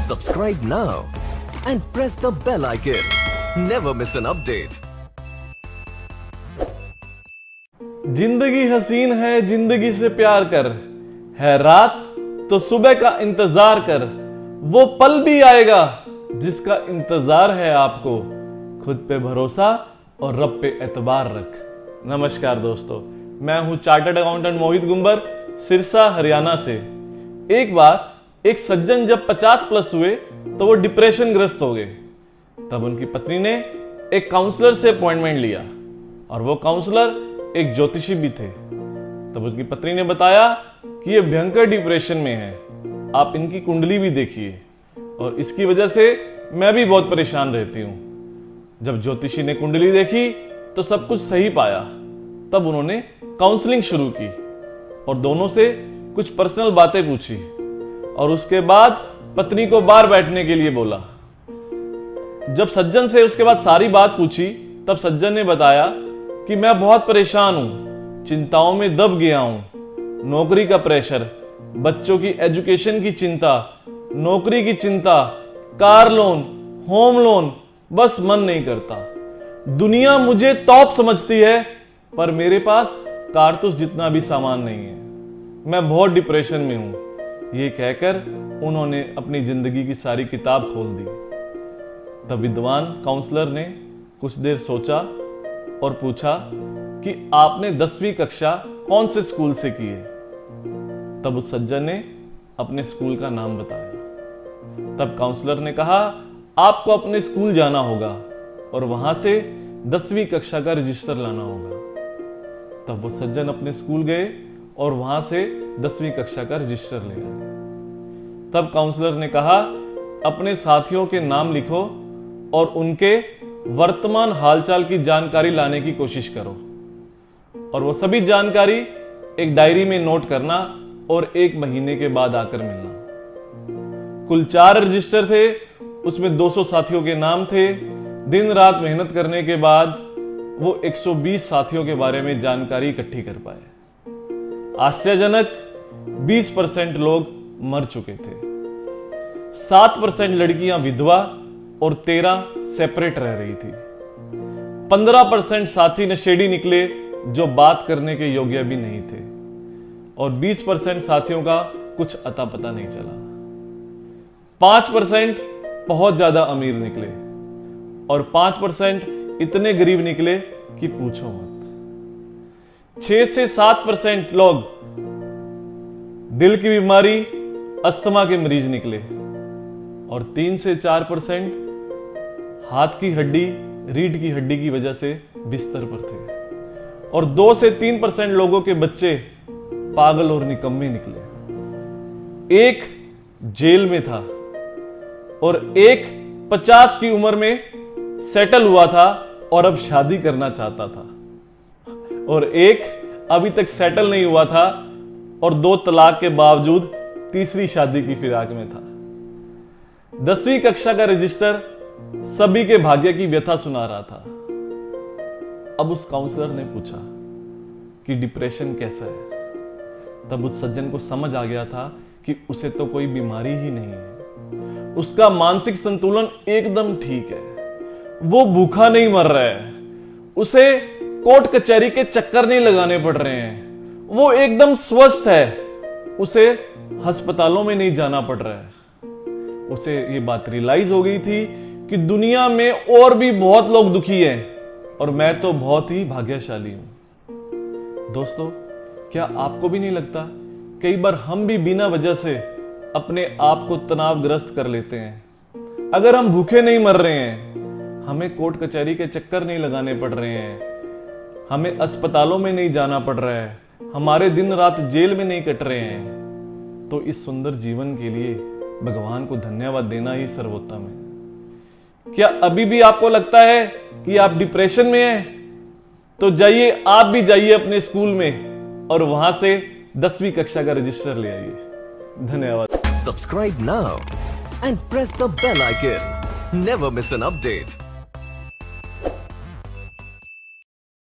Subscribe now and press the bell icon. Never miss an update. जिंदगी हसीन है, जिंदगी से प्यार कर, है रात तो सुबह का इंतजार कर, वो पल भी आएगा जिसका इंतजार है आपको, खुद पे भरोसा और रब पे एतबार रख। नमस्कार दोस्तों, मैं हूं चार्टर्ड अकाउंटेंट मोहित गुंबर, सिरसा हरियाणा से। एक बार एक सज्जन जब 50 प्लस हुए तो वो डिप्रेशन ग्रस्त हो गए। तब उनकी पत्नी ने एक काउंसलर से अपॉइंटमेंट लिया और वो काउंसलर एक ज्योतिषी भी थे। तब उनकी पत्नी ने बताया कि ये भयंकर डिप्रेशन में है, आप इनकी कुंडली भी देखिए और इसकी वजह से मैं भी बहुत परेशान रहती हूं। जब ज्योतिषी ने कुंडली देखी तो सब कुछ सही पाया। तब उन्होंने काउंसलिंग शुरू की और दोनों से कुछ पर्सनल बातें पूछी और उसके बाद पत्नी को बाहर बैठने के लिए बोला। जब सज्जन से उसके बाद सारी बात पूछी तब सज्जन ने बताया कि मैं बहुत परेशान हूं, चिंताओं में दब गया हूं, नौकरी का प्रेशर, बच्चों की एजुकेशन की चिंता, नौकरी की चिंता, कार लोन, होम लोन, बस मन नहीं करता। दुनिया मुझे टॉप समझती है पर मेरे पास कारतूस जितना भी सामान नहीं है। मैं बहुत डिप्रेशन में हूं। ये कहकर उन्होंने अपनी जिंदगी की सारी किताब खोल दी। तब विद्वान काउंसलर ने कुछ देर सोचा और पूछा कि आपने 10वीं कक्षा कौन से स्कूल से की है? तब उस सज्जन ने अपने स्कूल का नाम बताया। तब काउंसलर ने कहा, आपको अपने स्कूल जाना होगा और वहां से 10वीं कक्षा का रजिस्टर लाना होगा। तब वो सज्जन अपने स्कूल गए और वहां से 10वीं कक्षा का रजिस्टर ले आए। तब काउंसलर ने कहा, अपने साथियों के नाम लिखो और उनके वर्तमान हालचाल की जानकारी लाने की कोशिश करो और वो सभी जानकारी एक डायरी में नोट करना और 1 महीने के बाद आकर मिलना। कुल 4 रजिस्टर थे, उसमें 200 साथियों के नाम थे। दिन रात मेहनत करने के बाद वो 120 साथियों के बारे में जानकारी इकट्ठी कर पाए। आश्चर्यजनक 20% लोग मर चुके थे, 7% लड़कियां विधवा और 13 सेपरेट रह रही थी। 15% साथी नशेड़ी निकले जो बात करने के योग्य भी नहीं थे और 20% साथियों का कुछ अता पता नहीं चला। 5% बहुत ज्यादा अमीर निकले और 5% इतने गरीब निकले कि पूछो मत। 6 से 7% लोग दिल की बीमारी, अस्थमा के मरीज निकले और 3 से 4% हाथ की हड्डी, रीढ़ की हड्डी की वजह से बिस्तर पर थे और 2 से 3% लोगों के बच्चे पागल और निकम्मे निकले। एक जेल में था और एक 50 की उम्र में सेटल हुआ था और अब शादी करना चाहता था और एक अभी तक सेटल नहीं हुआ था और 2 तलाक के बावजूद तीसरी शादी की फिराक में था। 10वीं कक्षा का रजिस्टर सभी के भाग्य की व्यथा सुना रहा था। अब उस काउंसलर ने पूछा कि डिप्रेशन कैसा है? तब उस सज्जन को समझ आ गया था कि उसे तो कोई बीमारी ही नहीं है, उसका मानसिक संतुलन एकदम ठीक है, वो भूखा नहीं मर रहा है, उसे कोर्ट कचहरी के चक्कर नहीं लगाने पड़ रहे हैं, वो एकदम स्वस्थ है, उसे अस्पतालों में नहीं जाना पड़ रहा है। उसे ये बात रियलाइज हो गई थी कि दुनिया में और भी बहुत लोग दुखी हैं और मैं तो बहुत ही भाग्यशाली हूं। दोस्तों, क्या आपको भी नहीं लगता कई बार हम भी बिना वजह से अपने आप को तनावग्रस्त कर लेते हैं? अगर हम भूखे नहीं मर रहे हैं, हमें कोर्ट कचहरी के चक्कर नहीं लगाने पड़ रहे हैं, हमें अस्पतालों में नहीं जाना पड़ रहा है, हमारे दिन रात जेल में नहीं कट रहे हैं, तो इस सुंदर जीवन के लिए भगवान को धन्यवाद देना ही सर्वोत्तम है। क्या अभी भी आपको लगता है कि आप डिप्रेशन में हैं? तो जाइए, आप भी जाइए अपने स्कूल में और वहां से 10वीं कक्षा का रजिस्टर ले आइए। धन्यवाद। Subscribe now and press the bell icon. Never miss an update.